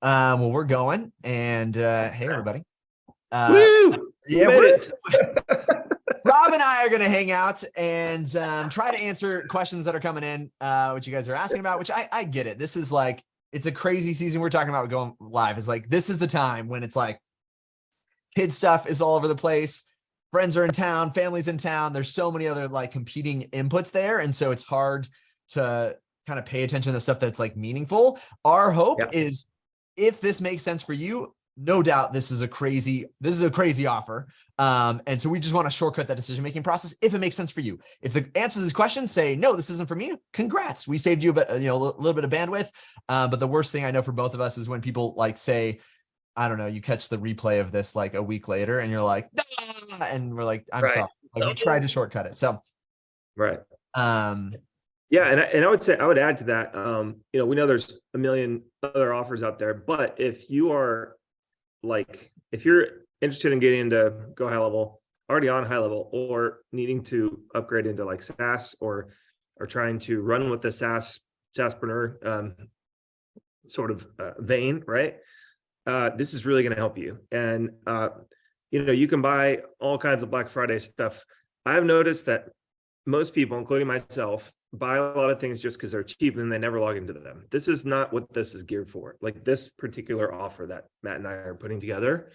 Well, we're going, and hey, everybody. Woo! Yeah, Made it. Rob and I are going to hang out and try to answer questions that are coming in, which you guys are asking about, which I get it. This is like, it's a crazy season. We're talking about going live. It's like, this is the time when it's like, kid stuff is all over the place. Friends are in town, families in town. There's so many other like competing inputs there. And so it's hard to kind of pay attention to stuff that's like meaningful. Our hope is, if this makes sense for you, no doubt this is a crazy offer. And so we just want to shortcut that decision-making process if it makes sense for you. If the answer to this question say, no, this isn't for me, congrats. We saved you a little bit of bandwidth. But the worst thing I know for both of us is when people like say, I don't know, you catch the replay of this like a week later and you're like, ah! And we're like, I'm sorry. Like we tried to shortcut it. So, right. Yeah. And I would say, I would add to that, we know there's a million other offers out there, but if you are like, if you're interested in getting into Go High Level, already on HighLevel, or needing to upgrade into like SaaS or trying to run with the SaaSpreneur sort of vein, right? This is really going to help you. And, you can buy all kinds of Black Friday stuff. I've noticed that most people, including myself, buy a lot of things just because they're cheap and they never log into them. This is not what this is geared for. Like this particular offer that Matt and I are putting together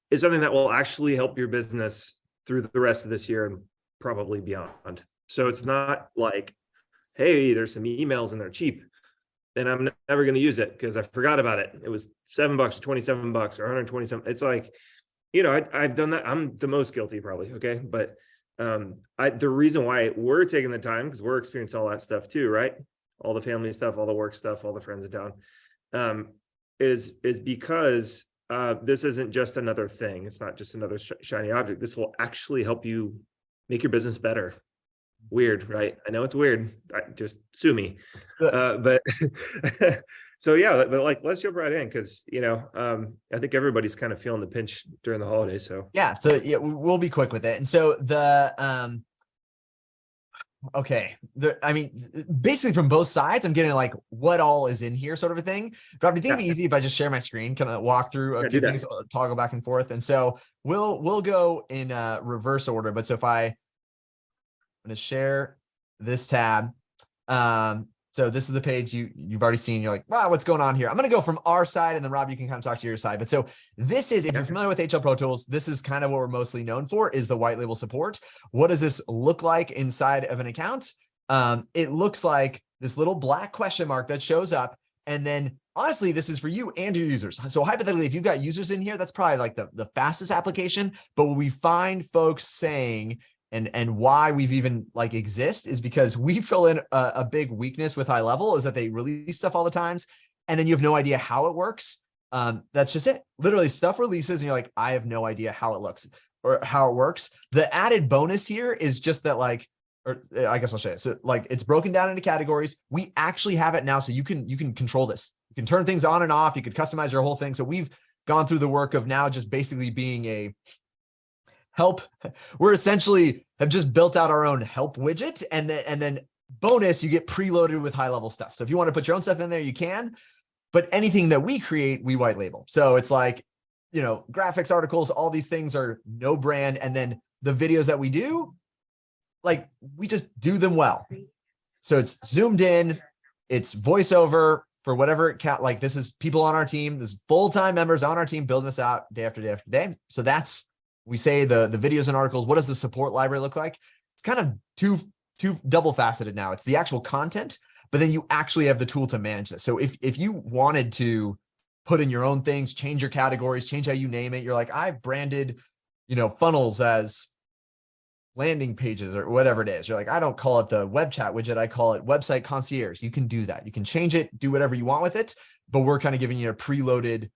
is something that will actually help your business through the rest of this year and probably beyond. So it's not like, hey, there's some emails and they're cheap, and I'm never going to use it because I forgot about it. It was $7 or $27 or 127. It's like, I've done that. I'm the most guilty probably. Okay. But the reason why we're taking the time, because we're experiencing all that stuff too, right? All the family stuff, all the work stuff, all the friends in town, is because this isn't just another thing. It's not just another shiny object. This will actually help you make your business better. Weird, right? I know it's weird. Just sue me. But so yeah, but like, let's jump right in because I think everybody's kind of feeling the pinch during the holidays. So yeah, we'll be quick with it. And so I mean, basically from both sides, I'm getting like what all is in here sort of a thing. But I think it'd be easy if I just share my screen, kind of walk through a few things, toggle back and forth. And so we'll go in reverse order. But so if I'm going to share this tab, so this is the page you've already seen. You're like, wow, what's going on here? I'm going to go from our side, and then Rob, you can kind of talk to your side. But so this is, if you're familiar with HL ProTools, this is kind of what we're mostly known for, is the white label support. What does this look like inside of an account? It looks like this little black question mark that shows up. And then honestly, this is for you and your users. So hypothetically, if you've got users in here, that's probably like the fastest application. But what we find folks saying, and why we've even like exist, is because we fill in a big weakness with HighLevel, is that they release stuff all the times and then you have no idea how it works. That's just it. Literally stuff releases and you're like, I have no idea how it looks or how it works. The added bonus here is just that, like, or I guess I'll show you. So like, it's broken down into categories. We actually have it now, so you can control this. You can turn things on and off. You could customize your whole thing. So we've gone through the work of now just basically being a help. We're essentially have just built out our own help widget, and then bonus, you get preloaded with HighLevel stuff. So if you want to put your own stuff in there, you can, but anything that we create, we white label. So it's like, graphics, articles, all these things are no brand. And then the videos that we do, like, we just do them well. So it's zoomed in, it's voiceover for whatever it count. Like, this is people on our team, this is full-time members on our team building this out day after day after day. So that's, we say the videos and articles. What does the support library look like? It's kind of two double faceted now. It's the actual content, but then you actually have the tool to manage this. So if you wanted to put in your own things, change your categories, change how you name it, you're like, I branded, funnels as landing pages or whatever it is. You're like, I don't call it the web chat widget, I call it website concierge. You can do that. You can change it, do whatever you want with it, but we're kind of giving you a preloaded,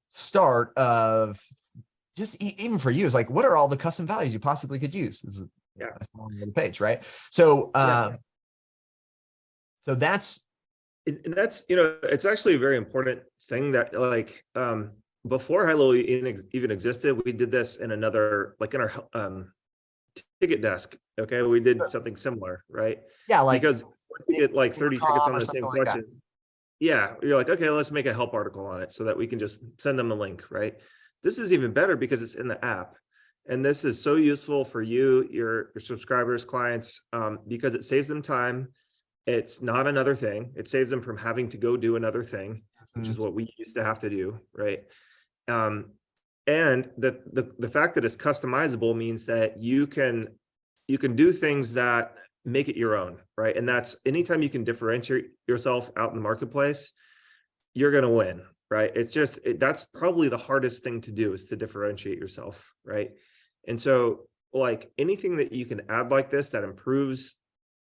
start of just even for you, is like, what are all the custom values you possibly could use? This is a small little page, right? So, so that's, it's actually a very important thing that, like, before HighLevel even existed, we did this in another, like in our ticket desk. Okay, we did something similar, right? Yeah, like because we get like 30 tickets on the same question. yeah, you're like, okay, let's make a help article on it so that we can just send them a link, right? This is even better because it's in the app. And this is so useful for you, your subscribers, clients, because it saves them time. It's not another thing. It saves them from having to go do another thing, which is what we used to have to do, right? And the fact that it's customizable means that you can do things that make it your own, right? And that's anytime you can differentiate yourself out in the marketplace, you're going to win, right? It's just, that's probably the hardest thing to do, is to differentiate yourself, right? And so like anything that you can add like this that improves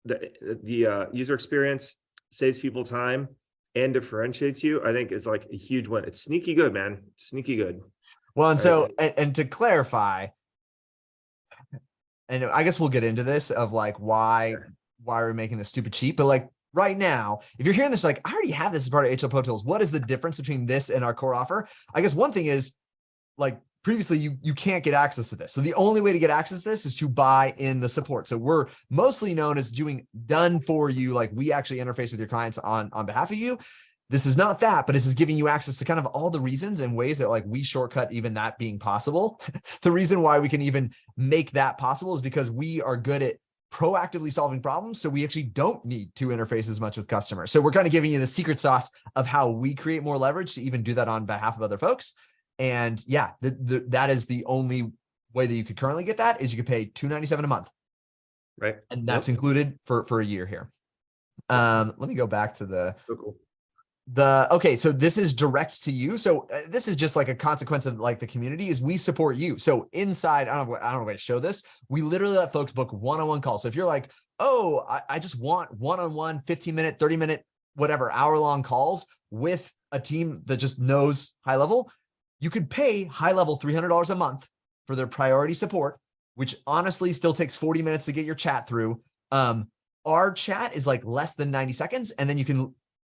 the user experience, saves people time, and differentiates you, I think is like a huge win. It's sneaky good, man. It's sneaky good. Well, and so, and to clarify, and I guess we'll get into this of like why we're making this stupid cheap, but like right now, if you're hearing this, like, I already have this as part of HL ProTools. What is the difference between this and our core offer? I guess one thing is, like, previously you can't get access to this. So the only way to get access to this is to buy in the support. So we're mostly known as doing done for you. Like, we actually interface with your clients on behalf of you. This is not that, but this is giving you access to kind of all the reasons and ways that like we shortcut even that being possible. The reason why we can even make that possible is because we are good at proactively solving problems. So we actually don't need to interface as much with customers. So we're kind of giving you the secret sauce of how we create more leverage to even do that on behalf of other folks. And yeah, that is the only way that you could currently get that, is you could pay $297 a month. Right. And that's included for a year here. Let me go back to the, cool. Okay, so this is direct to you. So this is just like a consequence of like the community, is we support you. So inside, I don't know way to show this. We literally let folks book one-on-one calls. So if you're like, oh, I just want one-on-one 15-minute, 30-minute, whatever, hour-long calls with a team that just knows HighLevel, you could pay HighLevel $300 a month for their priority support, which honestly still takes 40 minutes to get your chat through. Our chat is like less than 90 seconds. And then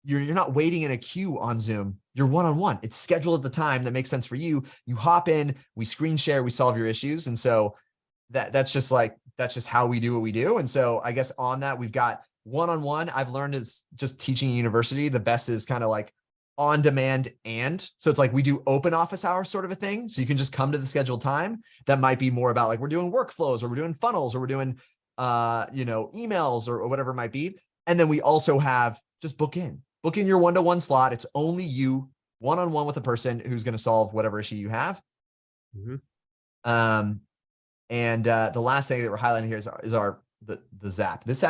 you're not waiting in a queue on Zoom. You're one-on-one. It's scheduled at the time that makes sense for you. You hop in, we screen share, we solve your issues. And so that's just how we do what we do. And so I guess on that, we've got one-on-one. I've learned is just teaching a university. The best is kind of like on demand. And so it's like we do open office hours sort of a thing. So you can just come to the scheduled time. That might be more about like we're doing workflows, or we're doing funnels, or we're doing emails, or whatever it might be. And then we also have just book in your one-to-one slot. It's only you one-on-one with a person who's going to solve whatever issue you have. And the last thing that we're highlighting here is the Zap. This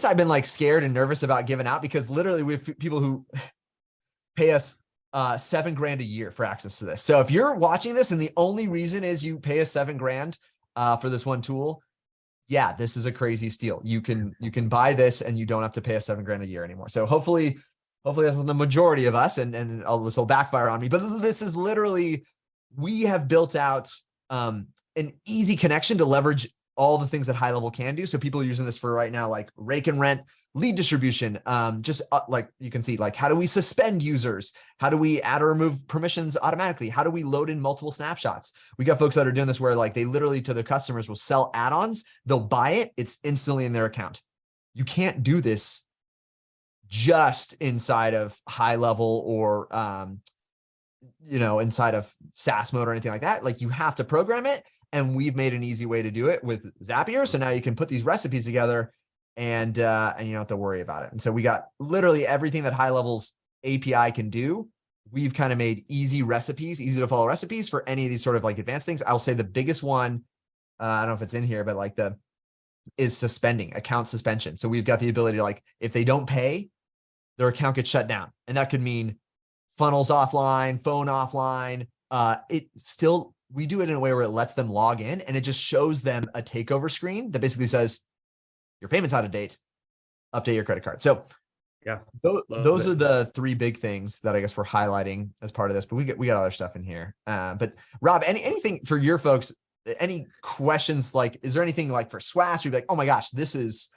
I've been like scared and nervous about giving out, because literally we have people who pay us $7,000 a year for access to this. So if you're watching this and the only reason is you pay us $7,000 for this one tool, yeah, this is a crazy steal. You can buy this and you don't have to pay us $7,000 a year anymore. So hopefully that's the majority of us, and this will backfire on me. But this is literally, we have built out an easy connection to leverage all the things that HighLevel can do. So people are using this for right now, like rake and rent, lead distribution, like you can see, like, how do we suspend users? How do we add or remove permissions automatically? How do we load in multiple snapshots? We got folks that are doing this where like they literally to their customers will sell add-ons. They'll buy it. It's instantly in their account. You can't do this just inside of HighLevel or, inside of SaaS mode or anything like that. Like, you have to program it. And we've made an easy way to do it with Zapier. So now you can put these recipes together and you don't have to worry about it. And so we got literally everything that HighLevel's API can do. We've kind of made easy recipes, easy to follow recipes for any of these sort of like advanced things. I'll say the biggest one, I don't know if it's in here, but like is suspending, account suspension. So we've got the ability to, like, if they don't pay, their account gets shut down. And that could mean funnels offline, phone offline. We do it in a way where it lets them log in, and it just shows them a takeover screen that basically says your payment's out of date, update your credit card. So yeah, those are the three big things that I guess we're highlighting as part of this, but we got other stuff in here. But Rob, anything for your folks, any questions? Like, is there anything like for SWAS, you'd be like, oh my gosh, this is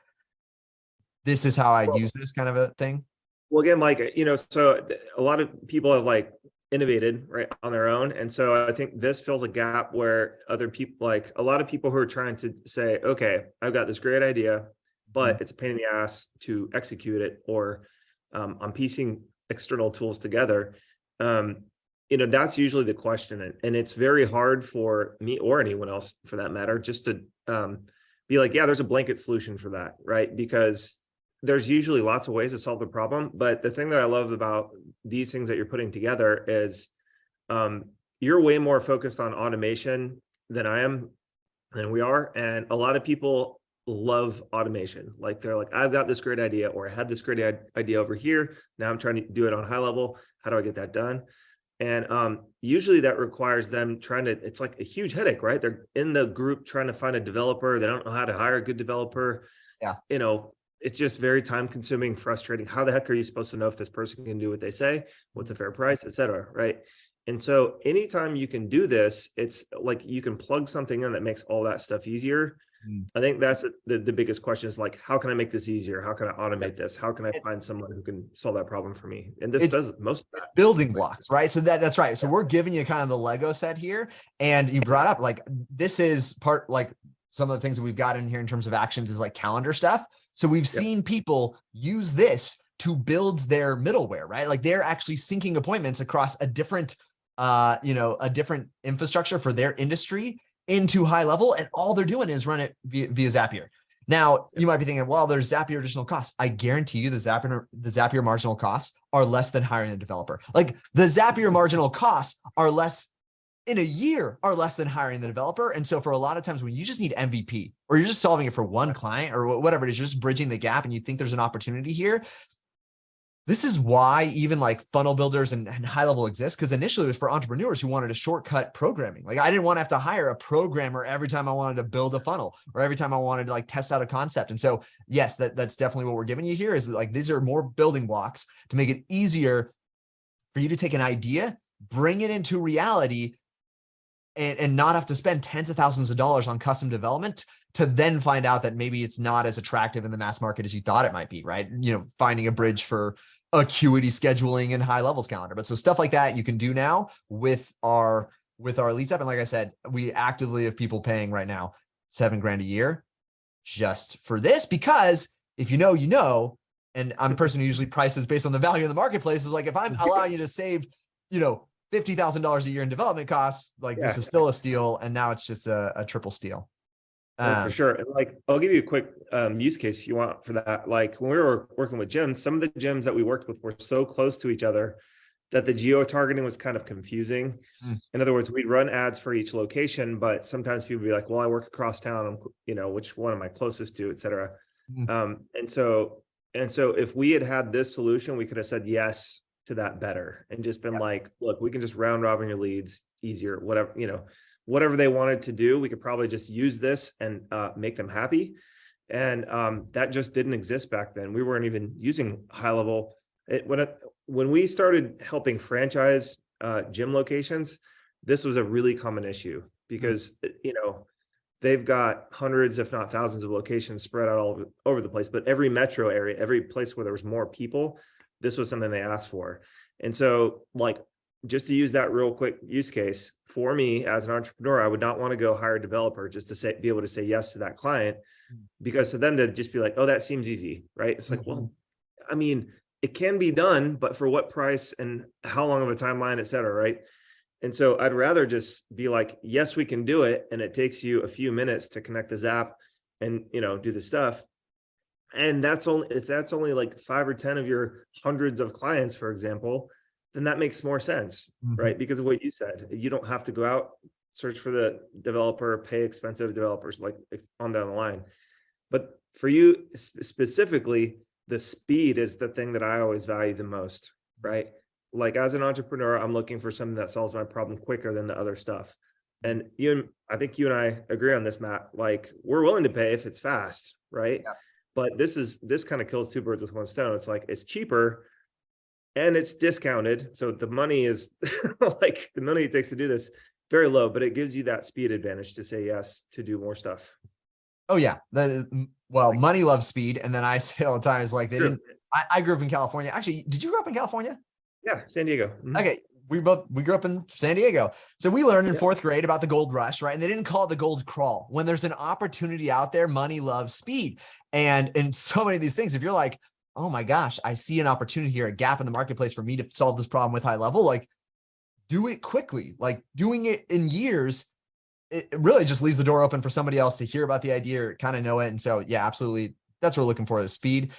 how I use this kind of a thing? Well, again, like, so a lot of people have like innovated right on their own. And so I think this fills a gap where other people, like a lot of people who are trying to say, okay, I've got this great idea, but it's a pain in the ass to execute it, or I'm piecing external tools together. That's usually the question. And it's very hard for me or anyone else for that matter, just to be like, yeah, there's a blanket solution for that, right? Because there's usually lots of ways to solve the problem. But the thing that I love about these things that you're putting together is you're way more focused on automation than I am, than we are. And a lot of people love automation. Like they're like, I've got this great idea, or I had this great idea over here. Now I'm trying to do it on HighLevel. How do I get that done? And usually that requires them it's like a huge headache, right? They're in the group trying to find a developer. They don't know how to hire a good developer. Yeah. It's just very time consuming, frustrating. How the heck are you supposed to know if this person can do what they say? What's a fair price, et cetera, right? And so anytime you can do this, it's like you can plug something in that makes all that stuff easier. I think that's the biggest question is like, how can I make this easier? How can I automate this? How can I find someone who can solve that problem for me? And this does most of that. Building blocks, right? So that's right. So we're giving you kind of the Lego set here. And you brought up like, this is part, like some of the things that we've got in here in terms of actions is like calendar stuff. So we've seen people use this to build their middleware, right? Like they're actually syncing appointments across a different, a different infrastructure for their industry into HighLevel, and all they're doing is run it via Zapier. Now, you might be thinking, well, there's Zapier additional costs. I guarantee you the Zapier marginal costs are less than hiring a developer. Like the Zapier marginal costs are less in a year, are less than hiring the developer. And so for a lot of times when you just need MVP, or you're just solving it for one client or whatever it is, you're just bridging the gap and you think there's an opportunity here. This is why even like funnel builders and HighLevel exists, because initially it was for entrepreneurs who wanted a shortcut programming. Like I didn't want to have to hire a programmer every time I wanted to build a funnel or every time I wanted to like test out a concept. And so, yes, that's definitely what we're giving you here is like, these are more building blocks to make it easier for you to take an idea, bring it into reality, and not have to spend tens of thousands of dollars on custom development to then find out that maybe it's not as attractive in the mass market as you thought it might be, right? Finding a bridge for acuity scheduling and HighLevel's calendar. But so stuff like that you can do now with our lead step. And like I said, we actively have people paying right now $7,000 a year just for this, because if you know, and I'm a person who usually prices based on the value in the marketplace, is like, if I'm allowing you to save, $50,000 a year in development costs, like this is still a steal. And now it's just a triple steal. For sure. And like, I'll give you a quick use case if you want for that. Like when we were working with gyms, some of the gyms that we worked with were so close to each other that the geo-targeting was kind of confusing. In other words, we'd run ads for each location, but sometimes people would be like, well, I work across town, which one am I closest to, et cetera. And so if we had this solution, we could have said yes to that better and just been like, look, we can just round robin your leads easier, whatever they wanted to do, we could probably just use this and make them happy. And that just didn't exist back then. We weren't even using HighLevel. When we started helping franchise gym locations, this was a really common issue because, they've got hundreds, if not thousands of locations spread out all over the place, but every metro area, every place where there was more people, this was something they asked for. And so like, just to use that real quick use case for me as an entrepreneur, I would not want to go hire a developer just to be able to say yes to that client, because to them they'd just be like, oh, that seems easy, right? It's like, well, I mean, it can be done, but for what price and how long of a timeline, et cetera, right? And so I'd rather just be like, yes, we can do it. And it takes you a few minutes to connect the Zap and, do the stuff. And if that's only like 5 or 10 of your hundreds of clients, for example, then that makes more sense, right? Because of what you said, you don't have to go out, search for the developer, pay expensive developers like on down the line. But for you specifically, the speed is the thing that I always value the most, right? Like as an entrepreneur, I'm looking for something that solves my problem quicker than the other stuff. And I think you and I agree on this, Matt. Like we're willing to pay if it's fast, right? Yeah. But this kind of kills two birds with one stone. It's like it's cheaper and it's discounted. So the money is like the money it takes to do this very low, but it gives you that speed advantage to say yes to do more stuff. Oh yeah. Money loves speed. And then I say all the time, it's like I grew up in California. Actually, did you grow up in California? Yeah, San Diego. Okay. We grew up in San Diego. So we learned in fourth grade about the gold rush, right? And they didn't call it the gold crawl. When there's an opportunity out there, money loves speed. And in so many of these things, if you're like, oh my gosh, I see an opportunity here, a gap in the marketplace for me to solve this problem with HighLevel, like do it quickly. Like doing it in years, it really just leaves the door open for somebody else to hear about the idea or kind of know it. And so, yeah, absolutely. That's what we're looking for, is speed.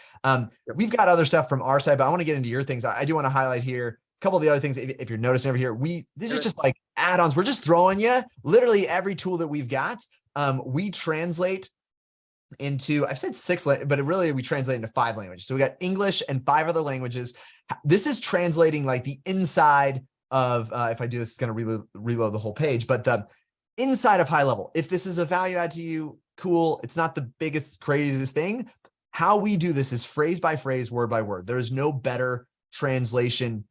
We've got other stuff from our side, but I want to get into your things. I do want to highlight here a couple of the other things. If you're noticing over here, this is just like add-ons. We're just throwing you literally every tool that we've got. We translate into, I've said 6, but we translate into 5 languages. So we got English and 5 other languages. This is translating like the inside of, if I do this, it's going to reload the whole page, but the inside of HighLevel. If this is a value add to you, cool. It's not the biggest, craziest thing. How we do this is phrase by phrase, word by word. There's no better translation.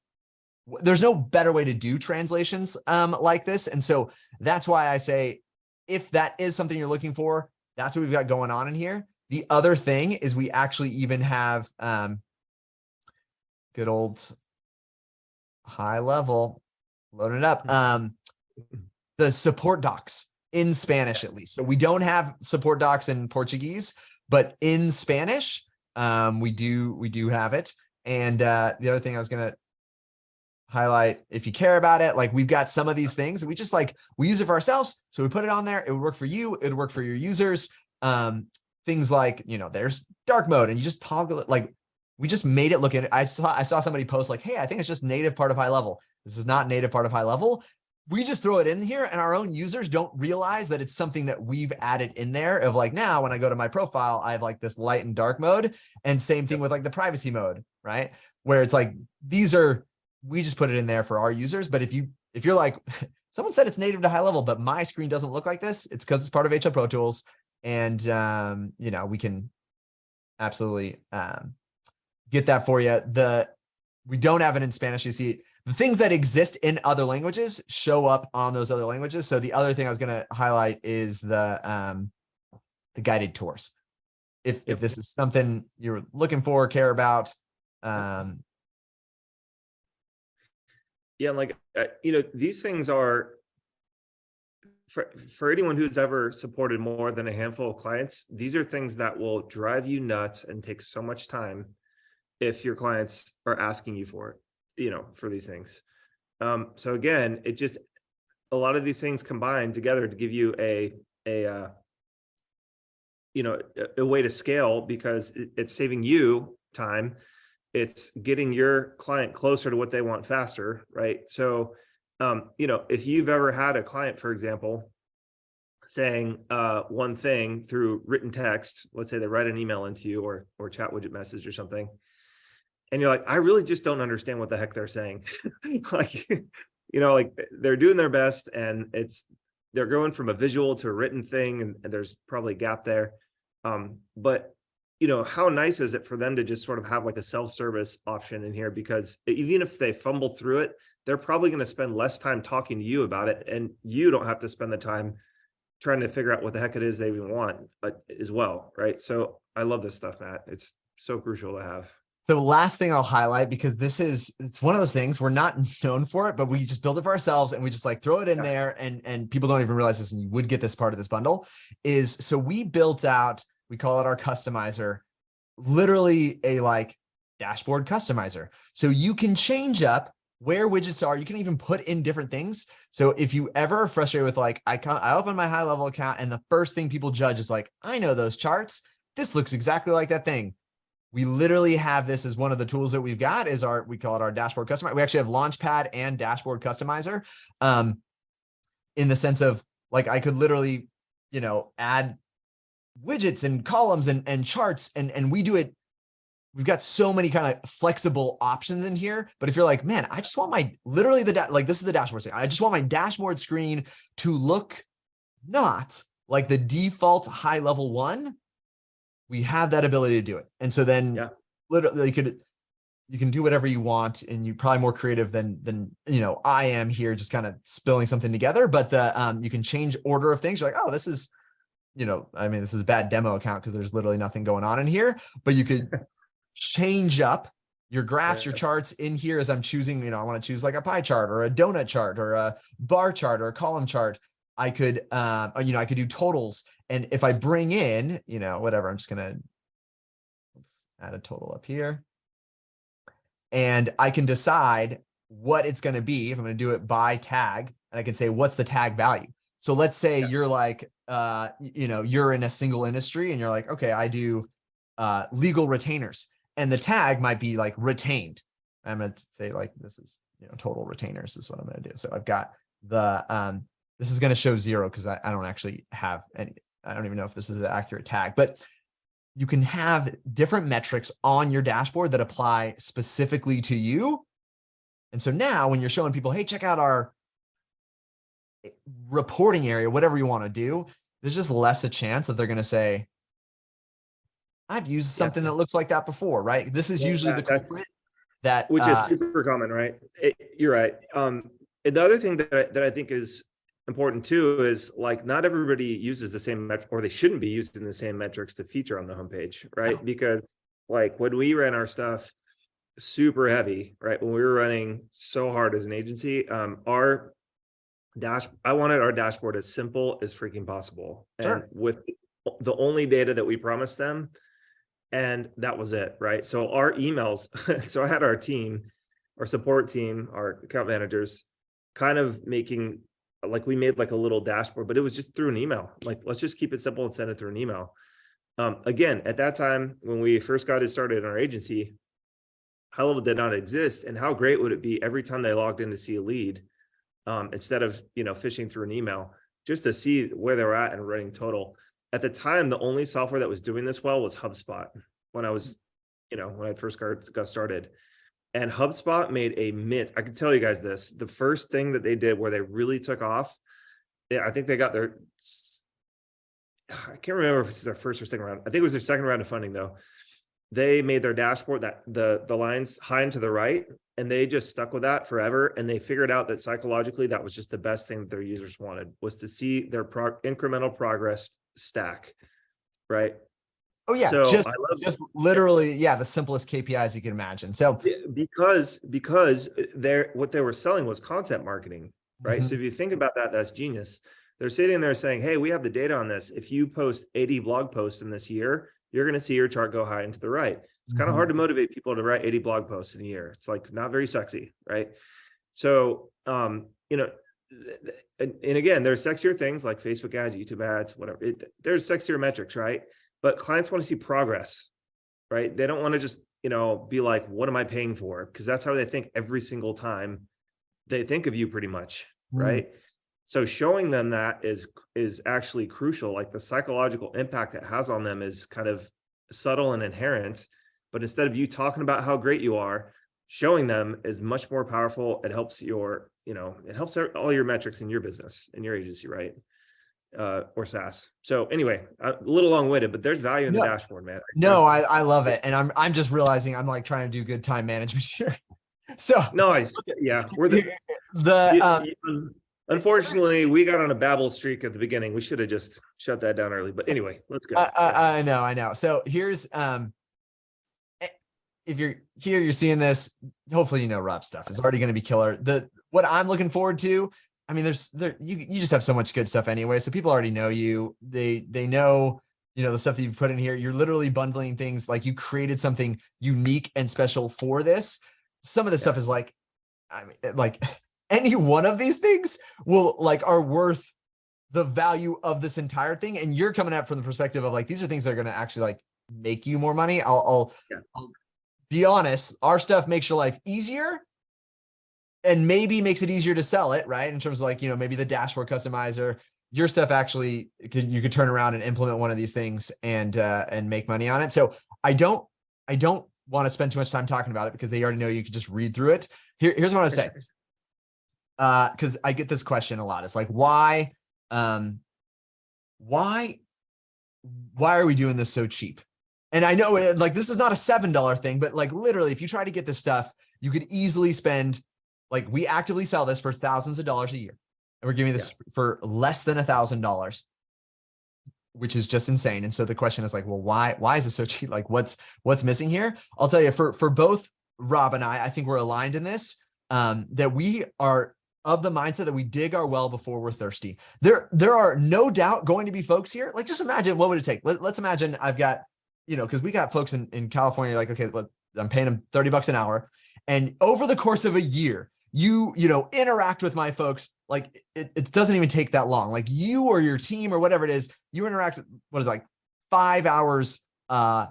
There's no better way to do translations like this. And so that's why I say, if that is something you're looking for, that's what we've got going on in here. The other thing is we actually even have good old HighLevel, load it up. The support docs in Spanish, at least. So we don't have support docs in Portuguese, but in Spanish, we do have it. And the other thing I was going to highlight, if you care about it, like we've got some of these things and we use it for ourselves. So we put it on there. It would work for you. It would work for your users. Things like, there's dark mode and you just toggle it. Like we just made it look at it. I saw somebody post like, hey, I think it's just native part of HighLevel. This is not native part of HighLevel. We just throw it in here and our own users don't realize that it's something that we've added in there of like, now when I go to my profile, I have like this light and dark mode, and same thing with like the privacy mode, right? Where it's like, we just put it in there for our users. But if you're like, someone said it's native to HighLevel, but my screen doesn't look like this, it's because it's part of HighLevel ProTools. And, we can absolutely get that for you. We don't have it in Spanish. You see, the things that exist in other languages show up on those other languages. So the other thing I was going to highlight is the guided tours. If this is something you're looking for, care about, like, these things are for anyone who's ever supported more than a handful of clients, these are things that will drive you nuts and take so much time if your clients are asking you for it, for these things. So again, it just, a lot of these things combine together to give you a way to scale, because it's saving you time. It's getting your client closer to what they want faster, right? So, if you've ever had a client, for example, saying one thing through written text, let's say they write an email into you or chat widget message or something, and you're like, I really just don't understand what the heck they're saying. like they're doing their best and they're going from a visual to a written thing, and there's probably a gap there. But how nice is it for them to just sort of have like a self-service option in here? Because even if they fumble through it, they're probably going to spend less time talking to you about it, and you don't have to spend the time trying to figure out what the heck it is they even want as well, right? So I love this stuff, Matt. It's so crucial to have. So last thing I'll highlight, because it's one of those things, we're not known for it, but we just build it for ourselves and we just like throw it in there, and people don't even realize this, and you would get this part of this bundle is, so we built out, we call it our customizer, literally a like dashboard customizer. So you can change up where widgets are. You can even put in different things. So if you ever are frustrated with like, I open my HighLevel account and the first thing people judge is like, I know those charts. This looks exactly like that thing. We literally have this as one of the tools that we've got is we call it our dashboard customizer. We actually have Launchpad and dashboard customizer in the sense of like, I could literally, add widgets and columns and charts, and we do it. We've got so many kind of flexible options in here. But if you're like, man, I just want literally this is the dashboard screen. I just want my dashboard screen to look not like the default HighLevel one. We have that ability to do it. And so then literally you can do whatever you want, and you're probably more creative than I am here, just kind of spilling something together. But you can change order of things. You're like, oh, this is, this is a bad demo account because there's literally nothing going on in here, but you could change up your graphs, your charts in here as I'm choosing, I want to choose like a pie chart or a donut chart or a bar chart or a column chart. I could, I could do totals. And if I bring in, whatever, I'm just going to, add a total up here. And I can decide what it's going to be. If I'm going to do it by tag, and I can say, what's the tag value? So let's say you're like, you're in a single industry and you're like, okay, I do legal retainers, and the tag might be like retained. I'm going to say like, this is, total retainers is what I'm going to do. So I've got the, this is going to show 0 because I don't actually have any, I don't even know if this is an accurate tag, but you can have different metrics on your dashboard that apply specifically to you. And so now when you're showing people, hey, check out our reporting area, whatever you want to do, there's just less a chance that they're going to say, I've used something that looks like that before, right? This is usually the culprit that, which is super common, right? You're right. And the other thing that I think is important too is like, not everybody uses the same metric, or they shouldn't be using the same metrics to feature on the homepage, right? No. Because like when we ran our stuff super heavy, right? When we were running so hard as an agency, I wanted our dashboard as simple as freaking possible. Sure. And with the only data that we promised them, and that was it, right? So our emails, so I had our team, our support team, our account managers kind of making, like we made like a little dashboard, but it was just through an email. Like, let's just keep it simple and send it through an email. Again, at that time, when we first got it started in our agency, HighLevel did not exist. And how great would it be every time they logged in to see a lead, instead of, fishing through an email, just to see where they're at and running total. At the time, the only software that was doing this well was HubSpot when I was, when I first got started. And HubSpot made a mint. I can tell you guys this. The first thing that they did where they really took off, I think they got their, I can't remember if it's their first or second round. I think it was their second round of funding though. They made their dashboard that the lines high and to the right, and they just stuck with that forever. And they figured out that psychologically, that was just the best thing that their users wanted, was to see their incremental progress stack, right? Oh yeah, so just literally, yeah, the simplest KPIs you can imagine. So because what they were selling was content marketing, right? So if you think about that, that's genius. They're sitting there saying, hey, we have the data on this. If you post 80 blog posts in this year, you're going to see your chart go high and to the right. It's kind of hard to motivate people to write 80 blog posts in a year. It's like not very sexy, right? So, and again, there's sexier things like Facebook ads, YouTube ads, whatever. There's sexier metrics, right? But clients want to see progress, right? They don't want to just, be like, what am I paying for? Because that's how they think every single time they think of you pretty much, right? So showing them that is actually crucial. Like the psychological impact it has on them is kind of subtle and inherent, but instead of you talking about how great you are, showing them is much more powerful. It helps your, it helps all your metrics in your business, in your agency, right? Or SaaS. So anyway, a little long-winded, but there's value in the dashboard, man. No, I love it. And I'm just realizing I'm like trying to do good time management here. So nice. Yeah. We're unfortunately, we got on a babble streak at the beginning. We should have just shut that down early, but anyway, let's go. I know. So here's, if you're here, you're seeing this, hopefully, Robb's stuff is already going to be killer. What I'm looking forward to, I mean, you just have so much good stuff anyway. So people already know you. They know, the stuff that you've put in here. You're literally bundling things, like you created something unique and special for this. Some of the stuff is like, I mean, like any one of these things are worth the value of this entire thing. And you're coming at it from the perspective of like, these are things that are going to actually like make you more money. I'll be honest. Our stuff makes your life easier, and maybe makes it easier to sell it, right? In terms of like, maybe the dashboard customizer, your stuff actually, you could turn around and implement one of these things and make money on it. So I don't want to spend too much time talking about it because they already know you could just read through it. Here's what I want to say. Because I get this question a lot. It's like, why are we doing this so cheap? And I know like, this is not a $7 thing, but like literally, if you try to get this stuff, you could easily spend, like we actively sell this for thousands of dollars a year. And we're giving this for less than $1,000, which is just insane. And so the question is like, well, why is it so cheap? Like what's missing here? I'll tell you, for both Robb and I think we're aligned in this, that we are of the mindset that we dig our well before we're thirsty. There are no doubt going to be folks here. Like, just imagine, what would it take? Let's imagine I've got, because we got folks in California, like, okay, I'm paying them $30 an hour. And over the course of a year, you interact with my folks. Like it doesn't even take that long. Like you or your team or whatever it is, you interact, what is it, like 5 hours a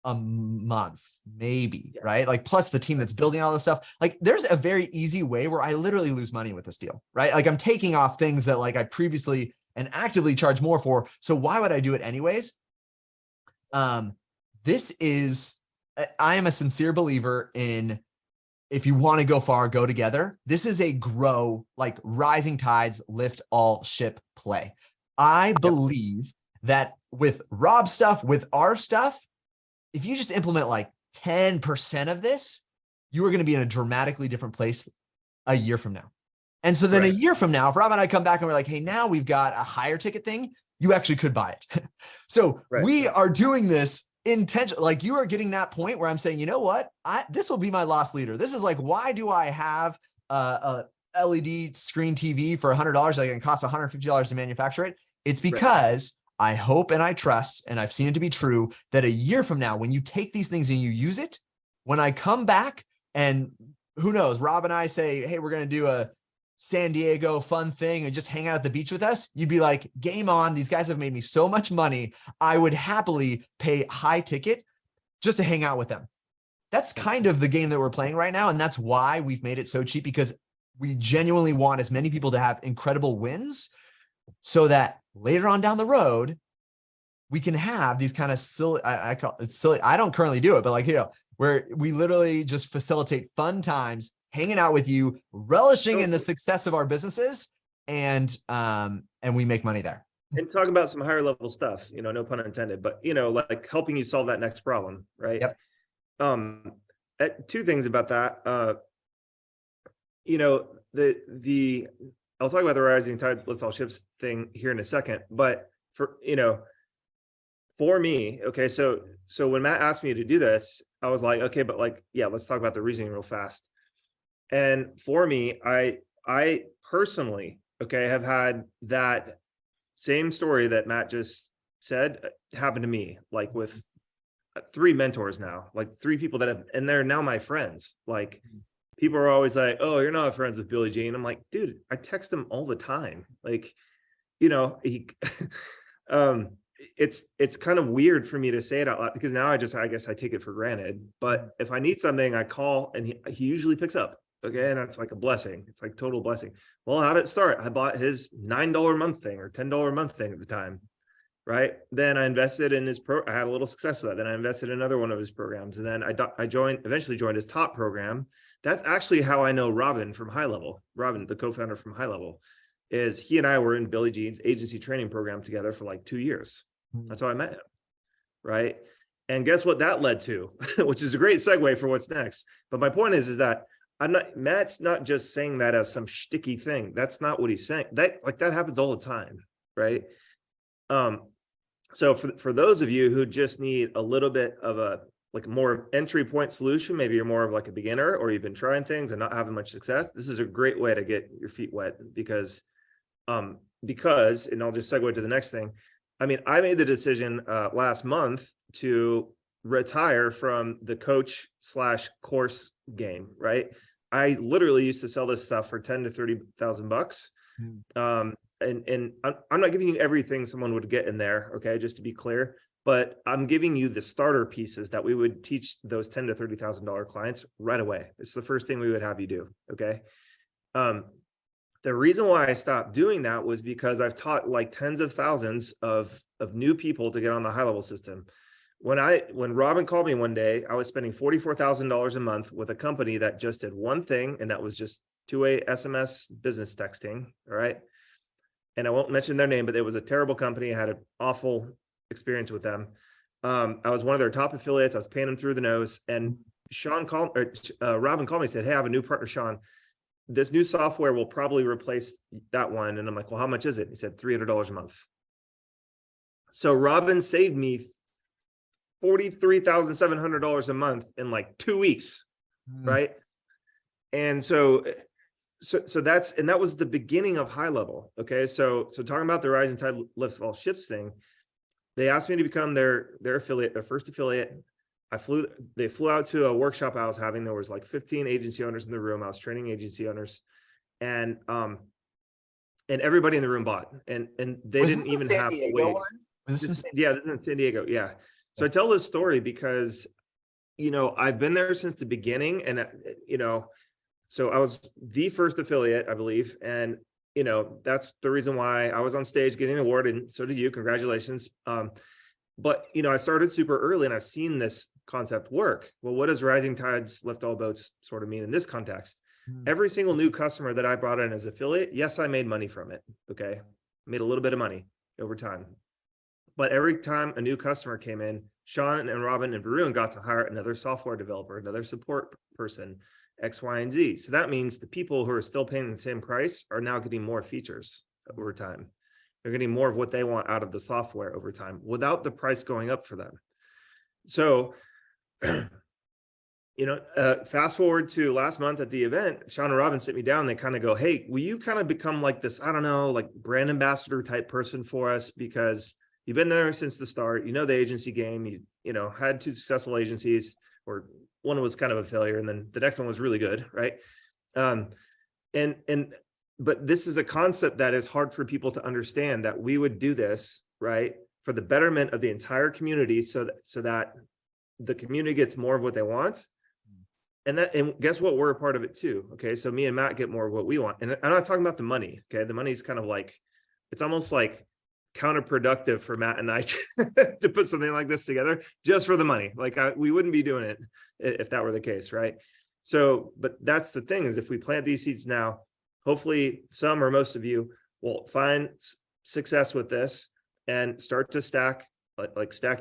month, maybe, right? Like plus the team that's building all this stuff. Like there's a very easy way where I literally lose money with this deal, right? Like I'm taking off things that like I previously and actively charge more for. So why would I do it anyways? This is, I am a sincere believer in, if you want to go far, go together. This is a grow, like rising tides lift all ship play. I believe that with Robb's stuff, with our stuff, if you just implement like 10% of this, you are going to be in a dramatically different place a year from now. And so then a year from now, if Rob and I come back and we're like, hey, now we've got a higher ticket thing, you actually could buy it. So we are doing this intention, like you are getting that point where I'm saying, you know what, this will be my loss leader. This is like, why do I have a LED screen TV for $100 that can cost $150 to manufacture it? It's because I hope and I trust, and I've seen it to be true, that a year from now, when you take these things and you use it, when I come back and who knows, Rob and I say, hey, we're going to do a San Diego fun thing and just hang out at the beach with us, you'd be like, game on. These guys have made me so much money. I would happily pay high ticket just to hang out with them. That's kind of the game that we're playing right now. And that's why we've made it so cheap, because we genuinely want as many people to have incredible wins so that later on down the road, we can have these kind of silly, I call it silly. I don't currently do it, but like, where we literally just facilitate fun times, hanging out with you, relishing in the success of our businesses, and we make money there. And talk about some higher level stuff, no pun intended, but like helping you solve that next problem, right? Yep. Two things about that. I'll talk about the rising tide lifts all ships thing here in a second, but for me, okay, so when Matt asked me to do this, I was like, okay, but like, yeah, let's talk about the reasoning real fast. And for me, I personally, okay, have had that same story that Matt just said happen to me, like with 3 mentors now, like 3 people that have, and they're now my friends. Like people are always like, oh, you're not friends with Billy Jean. I'm like, dude, I text him all the time. Like, he, it's kind of weird for me to say it out loud because now I guess I take it for granted. But if I need something, I call and he usually picks up. Okay. And that's like a blessing. It's like total blessing. Well, how did it start? I bought his $9 a month thing or $10 a month thing at the time. Right. Then I invested in his I had a little success with that. Then I invested in another one of his programs. And then I eventually joined his top program. That's actually how I know Robin from HighLevel. Robin, the co-founder from HighLevel, is he and I were in Billy Jean's agency training program together for like 2 years. That's how I met him. Right. And guess what that led to, which is a great segue for what's next. But my point is that Matt's not just saying that as some shticky thing. That's not what he's saying. That happens all the time. Right. So for those of you who just need a little bit of a more entry point solution, maybe you're more of like a beginner or you've been trying things and not having much success, this is a great way to get your feet wet because, and I'll just segue to the next thing. I mean, I made the decision last month to retire from the coach/course game, right? I literally used to sell this stuff for $10,000 to $30,000. And I'm not giving you everything someone would get in there, okay, just to be clear, but I'm giving you the starter pieces that we would teach those $10,000 to $30,000 clients right away. It's the first thing we would have you do, okay? The reason why I stopped doing that was because I've taught like tens of thousands of new people to get on the HighLevel system. When Robin called me one day, I was spending $44,000 a month with a company that just did one thing, and that was just two-way SMS business texting, all right? And I won't mention their name, but it was a terrible company. I had an awful experience with them. I was one of their top affiliates. I was paying them through the nose. And Robin called me and said, hey, I have a new partner, Sean. This new software will probably replace that one. And I'm like, well, how much is it? He said $300 a month. So Robin saved me $43,700 a month in like 2 weeks, right? And so that was the beginning of HighLevel. Okay. So talking about the rising tide lifts all ships thing, they asked me to become their affiliate, their first affiliate. They flew out to a workshop I was having. There was like 15 agency owners in the room. I was training agency owners, and everybody in the room bought, and they didn't even have to wait. Was this in San Diego? Yeah, this is in San Diego. Yeah. So I tell this story because, I've been there since the beginning, and so I was the first affiliate, I believe, and that's the reason why I was on stage getting the award, and so did you. Congratulations. But I started super early, and I've seen this concept work. Well, what does rising tides lift all boats sort of mean in this context? Every single new customer that I brought in as affiliate, yes, I made money from it. Okay. I made a little bit of money over time. But every time a new customer came in, Sean and Robin and Varun got to hire another software developer, another support person, X, Y, and Z. So that means the people who are still paying the same price are now getting more features over time. They're getting more of what they want out of the software over time without the price going up for them. So, fast forward to last month at the event, Sean and Robin sit me down. They kind of go, "Hey, will you kind of become like this, I don't know, like brand ambassador type person for us? Because you've been there since the start. The agency game. You had 2 successful agencies, or one was kind of a failure, and then the next one was really good, right? But this is a concept that is hard for people to understand, that we would do this, right, for the betterment of the entire community, so that the community gets more of what they want. And guess what? We're a part of it too. Okay. So me and Matt get more of what we want. And I'm not talking about the money. Okay. The money's kind of like, it's almost like counterproductive for Matt and I to put something like this together just for the money. Like we wouldn't be doing it if that were the case. Right. So, but that's the thing, is if we plant these seeds now, hopefully some or most of you will find success with this and start to stack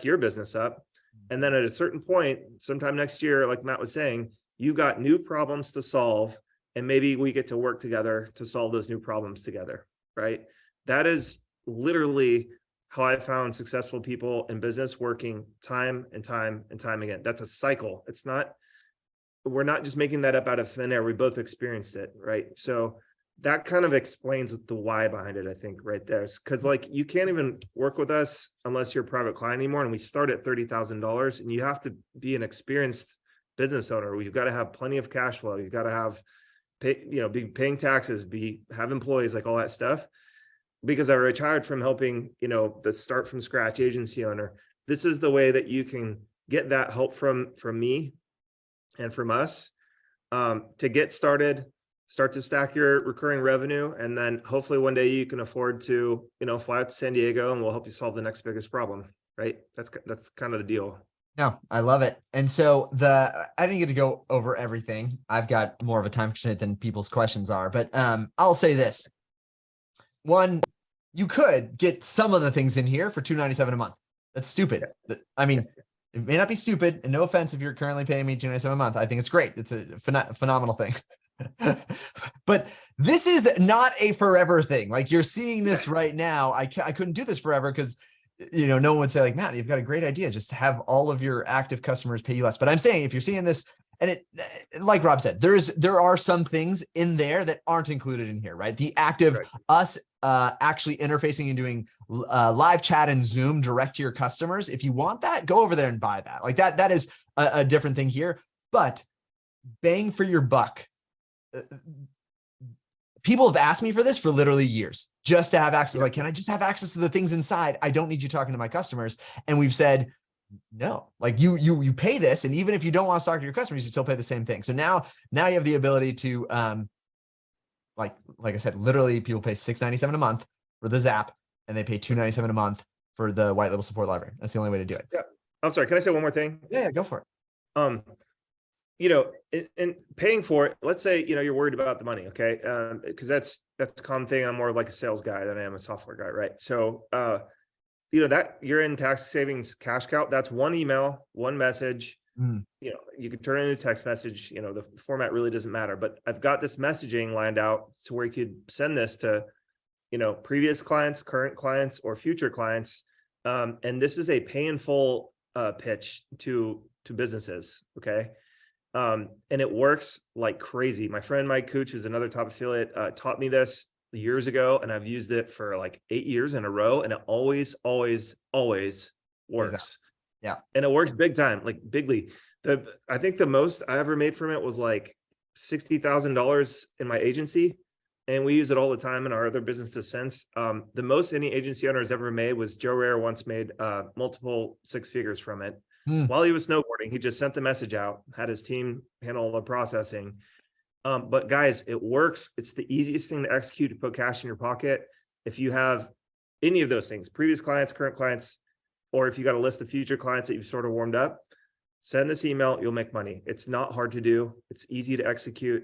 your business up. And then at a certain point, sometime next year, like Matt was saying, you got new problems to solve, and maybe we get to work together to solve those new problems together, right? That is literally how I found successful people in business working time and time and time again. That's a cycle. We're not just making that up out of thin air. We both experienced it, right? So that kind of explains the why behind it, I think, right there. Because you can't even work with us unless you're a private client anymore. And we start at $30,000, and you have to be an experienced business owner. You've got to have plenty of cash flow. You've got to have be paying taxes, have employees, like all that stuff. Because I retired from helping, the start from scratch agency owner. This is the way that you can get that help from me and from us to get started, start to stack your recurring revenue. And then hopefully one day you can afford to, fly out to San Diego, and we'll help you solve the next biggest problem. Right. That's kind of the deal. No, I love it. And so I didn't get to go over everything. I've got more of a time constraint than people's questions are, but I'll say this. One, you could get some of the things in here for $297 a month. That's stupid. I mean, it may not be stupid, and no offense if you're currently paying me $297 a month. I think it's great. It's a phenomenal thing. But this is not a forever thing. Like, you're seeing this right now. I couldn't do this forever because no one would say, like, Matt, you've got a great idea, just to have all of your active customers pay you less. But I'm saying, if you're seeing this, and it, like Rob said, there are some things in there that aren't included in here, right? The active, right. Us actually interfacing and doing live chat and Zoom direct to your customers. If you want that, go over there and buy that. Like that is a different thing here. But bang for your buck. People have asked me for this for literally years, just to have access. Like, can I just have access to the things inside? I don't need you talking to my customers. And we've said, no, like you pay this. And even if you don't want to talk to your customers, you still pay the same thing. So now you have the ability to, like I said, literally people pay $697 a month for the Zap, and they pay $297 a month for the white label support library. That's the only way to do it. Yeah. I'm sorry. Can I say one more thing? Yeah, go for it. And paying for it, let's say, you're worried about the money. Okay. Cause that's a common thing. I'm more of like a sales guy than I am a software guy. Right. So, that you're in tax savings cash cow, that's one email, one message, you can turn it into a text message, the format really doesn't matter, but I've got this messaging lined out to where you could send this to, previous clients, current clients, or future clients. And this is a pay in full pitch to businesses. Okay. And it works like crazy. My friend Mike Cooch, who's another top affiliate, taught me this. years ago, and I've used it for like 8 years in a row, and it always works. Yeah. And it works big time, like bigly. I think the most I ever made from it was like $60,000 in my agency. And we use it all the time in our other businesses since. The most any agency owner has ever made was Joe Rare once made multiple 6 figures from it. While he was snowboarding. He just sent the message out, had his team handle all the processing. But guys, it works. It's the easiest thing to execute, to put cash in your pocket. If you have any of those things, previous clients, current clients, or if you got a list of future clients that you've sort of warmed up, send this email, you'll make money. It's not hard to do. It's easy to execute.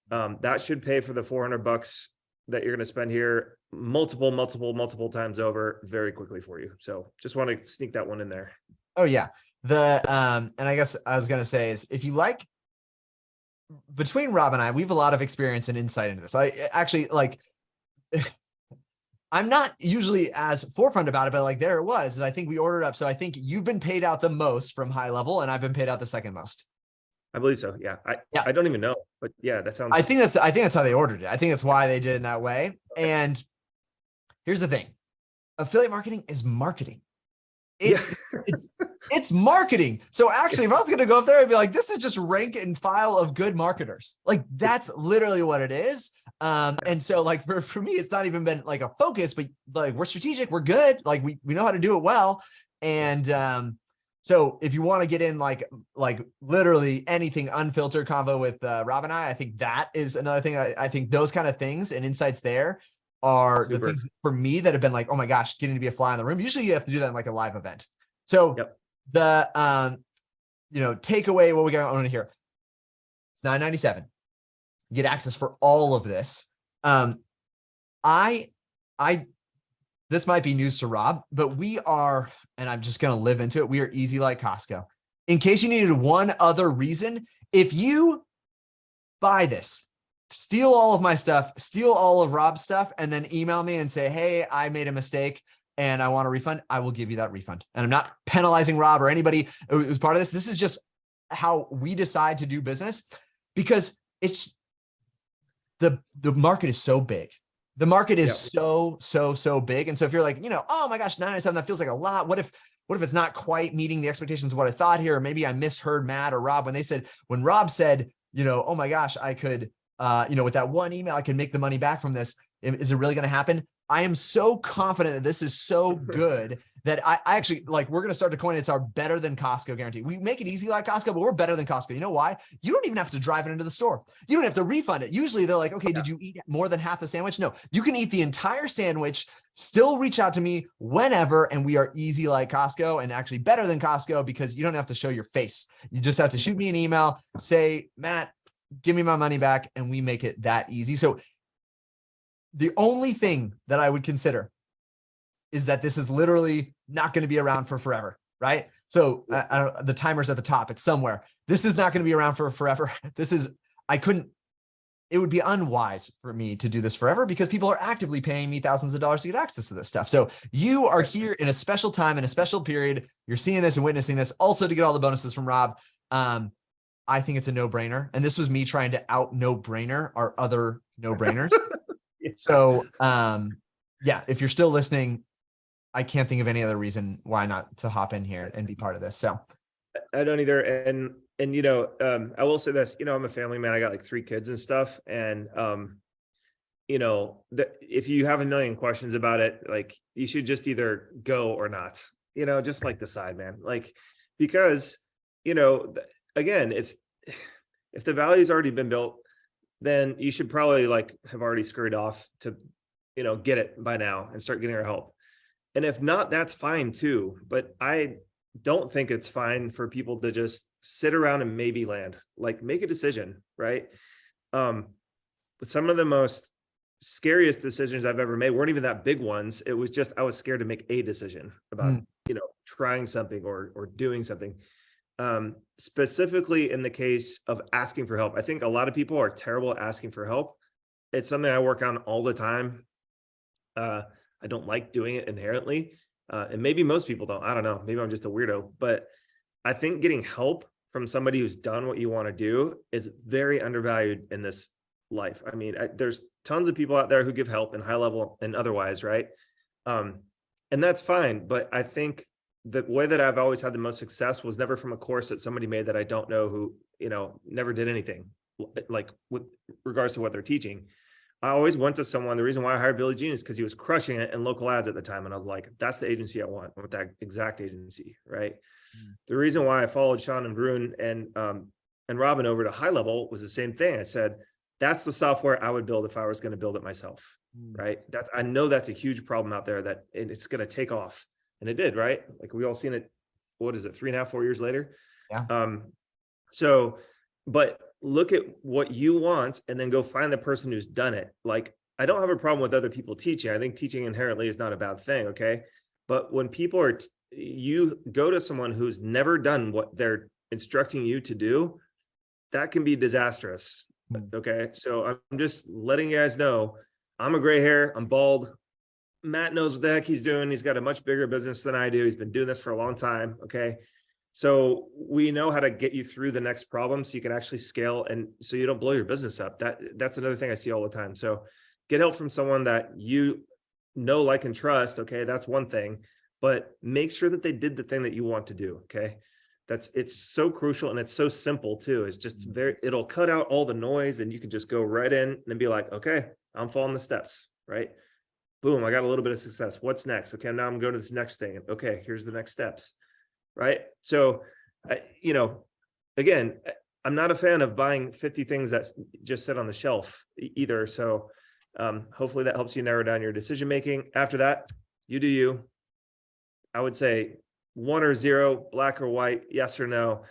That should pay for the $400 that you're going to spend here multiple times over very quickly for you. So just want to sneak that one in there. Oh yeah. And I guess I was going to say is, if you like, between Rob and I, we have a lot of experience and insight into this. I actually like, I'm not usually as forefront about it, but like there it was, I think we ordered up. So I think you've been paid out the most from HighLevel, and I've been paid out the second most. I believe so. Yeah. I don't even know, but yeah, that sounds. I think that's how they ordered it. I think that's why they did it in that way. And here's the thing: affiliate marketing is marketing. It's marketing. So actually, if I was going to go up there, I'd be like, this is just rank and file of good marketers. Like that's literally what it is. And so like for me, it's not even been like a focus, but like we're strategic, we're good. Like we know how to do it well. And so if you want to get in like literally anything unfiltered convo with Rob and I think that is another thing. I think those kind of things and insights there are the things for me that have been like, oh my gosh, getting to be a fly in the room. Usually you have to do that in like a live event. So the, takeaway, what we got on here, it's $9.97. You get access for all of this. This might be news to Rob, but we are, and I'm just going to live into it. We are easy like Costco. In case you needed one other reason, if you buy this, steal all of my stuff, steal all of Rob's stuff, and then email me and say, hey, I made a mistake and I want a refund, I will give you that refund. And I'm not penalizing Rob or anybody who's part of this. This is just how we decide to do business, because it's the market is so big. The market is so big. And so if you're like, oh my gosh, 997, that feels like a lot. What if it's not quite meeting the expectations of what I thought here? Or maybe I misheard Matt or Rob when Rob said, oh my gosh, I could, with that one email, I can make the money back from this. Is it really going to happen? I am so confident that this is so good that I actually like, we're going to start to coin it's our better than Costco guarantee. We make it easy like Costco, but we're better than Costco. You know why? You don't even have to drive it into the store. You don't have to refund it. Usually they're like, okay, did you eat more than half the sandwich? No, you can eat the entire sandwich, still reach out to me whenever. And we are easy like Costco, and actually better than Costco because you don't have to show your face. You just have to shoot me an email, say, Matt, give me my money back, and we make it that easy. So the only thing that I would consider is that this is literally not going to be around for forever, right? So the timer's at the top, it's somewhere. This is not going to be around for forever. It would be unwise for me to do this forever because people are actively paying me thousands of dollars to get access to this stuff. So you are here in a special time, in a special period. You're seeing this and witnessing this also to get all the bonuses from Rob. I think it's a no-brainer. And this was me trying to out no-brainer our other no-brainers. So, if you're still listening, I can't think of any other reason why not to hop in here and be part of this. So I don't either. And I will say this, I'm a family man. I got like 3 kids and stuff. And, if you have a million questions about it, like you should just either go or not, just like decide, man, like, because, again, if the value's already been built, then you should probably like have already scurried off to, get it by now and start getting our help. And if not, that's fine too. But I don't think it's fine for people to just sit around and maybe land, like make a decision, right? But some of the most scariest decisions I've ever made weren't even that big ones. It was just, I was scared to make a decision about, trying something or doing something. Specifically in the case of asking for help. I think a lot of people are terrible at asking for help. It's something I work on all the time. I don't like doing it inherently. And maybe most people don't, I don't know, maybe I'm just a weirdo, but I think getting help from somebody who's done what you want to do is very undervalued in this life. I mean, there's tons of people out there who give help in HighLevel and otherwise, right? And that's fine. But I think the way that I've always had the most success was never from a course that somebody made that I don't know who, never did anything like with regards to what they're teaching. I always went to someone. The reason why I hired Billy Jean is because he was crushing it in local ads at the time. And I was like, that's the agency I want that exact agency, right? The reason why I followed Sean and Grun and Robin over to HighLevel was the same thing. I said, that's the software I would build if I was going to build it myself, right? I know that's a huge problem out there that it's going to take off. And it did, right? Like we all seen it, what is it, 3.5, 4 years later? Yeah. But look at what you want and then go find the person who's done it. Like, I don't have a problem with other people teaching. I think teaching inherently is not a bad thing, okay? But when people you go to someone who's never done what they're instructing you to do, that can be disastrous, okay? So I'm just letting you guys know, I'm a gray hair, I'm bald. Matt knows what the heck he's doing. He's got a much bigger business than I do. He's been doing this for a long time, okay? So we know how to get you through the next problem so you can actually scale and so you don't blow your business up. That's another thing I see all the time. So get help from someone that you know, like, and trust. Okay. That's one thing, but make sure that they did the thing that you want to do. Okay. It's so crucial and it's so simple too. It's just it'll cut out all the noise and you can just go right in and be like, okay, I'm following the steps, right? Boom. I got a little bit of success. What's next? Okay. Now I'm going to this next thing. Okay. Here's the next steps. Right. So, again, I'm not a fan of buying 50 things that just sit on the shelf either. So hopefully that helps you narrow down your decision-making. After that, you do you. I would say 1 or 0, black or white, yes or no.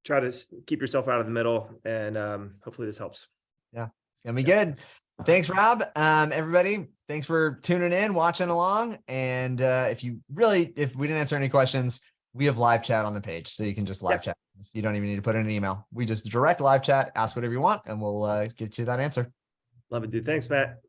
Try to keep yourself out of the middle. And hopefully this helps. Yeah, it's going to be good. Thanks, Rob. Everybody, thanks for tuning in, watching along. And if we didn't answer any questions, we have live chat on the page, so you can just live chat. You don't even need to put in an email. We just direct live chat, ask whatever you want, and we'll get you that answer. Love it, dude. Thanks, Matt.